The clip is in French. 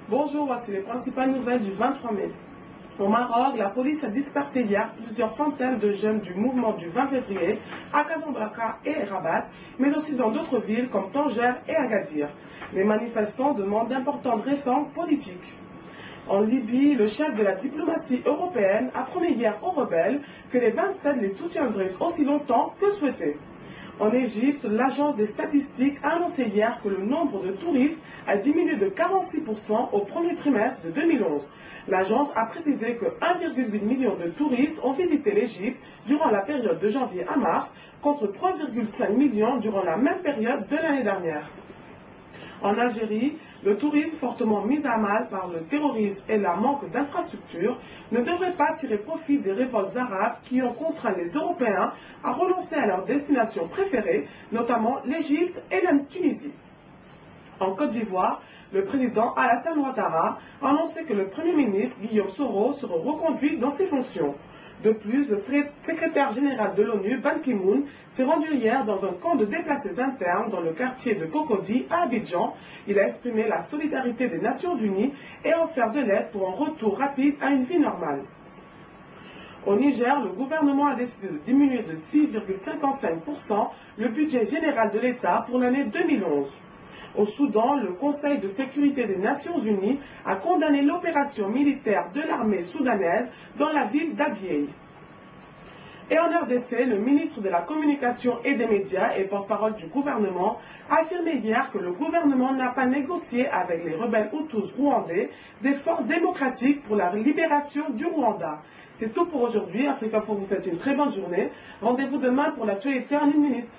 Bonjour, voici les principales nouvelles du 23 mai. Au Maroc, la police a dispersé hier plusieurs centaines de jeunes du mouvement du 20 février à Casablanca et Rabat, mais aussi dans d'autres villes comme Tanger et Agadir. Les manifestants demandent d'importantes réformes politiques. En Libye, le chef de la diplomatie européenne a promis hier aux rebelles que les 27 les soutiendraient aussi longtemps que souhaité. En Égypte, l'agence des statistiques a annoncé hier que le nombre de touristes a diminué de 46% au premier trimestre de 2011. L'agence a précisé que 1,8 million de touristes ont visité l'Égypte durant la période de janvier à mars, contre 3,5 millions durant la même période de l'année dernière. En Algérie, le tourisme fortement mis à mal par le terrorisme et la manque d'infrastructures ne devrait pas tirer profit des révoltes arabes qui ont contraint les Européens à renoncer à leur destination préférée, notamment l'Égypte et la Tunisie. En Côte d'Ivoire, le président Alassane Ouattara a annoncé que le Premier ministre Guillaume Soro serait reconduit dans ses fonctions. De plus, le secrétaire général de l'ONU, Ban Ki-moon, s'est rendu hier dans un camp de déplacés internes dans le quartier de Cocody à Abidjan. Il a exprimé la solidarité des Nations Unies et a offert de l'aide pour un retour rapide à une vie normale. Au Niger, le gouvernement a décidé de diminuer de 6,55% le budget général de l'État pour l'année 2011. Au Soudan, le Conseil de sécurité des Nations Unies a condamné l'opération militaire de l'armée soudanaise dans la ville d'Abyei. Et en RDC, le ministre de la Communication et des Médias et porte-parole du gouvernement a affirmé hier que le gouvernement n'a pas négocié avec les rebelles Hutus rwandais des forces démocratiques pour la libération du Rwanda. C'est tout pour aujourd'hui. Africa pour vous souhaite une très bonne journée. Rendez-vous demain pour l'actualité en 1 minute.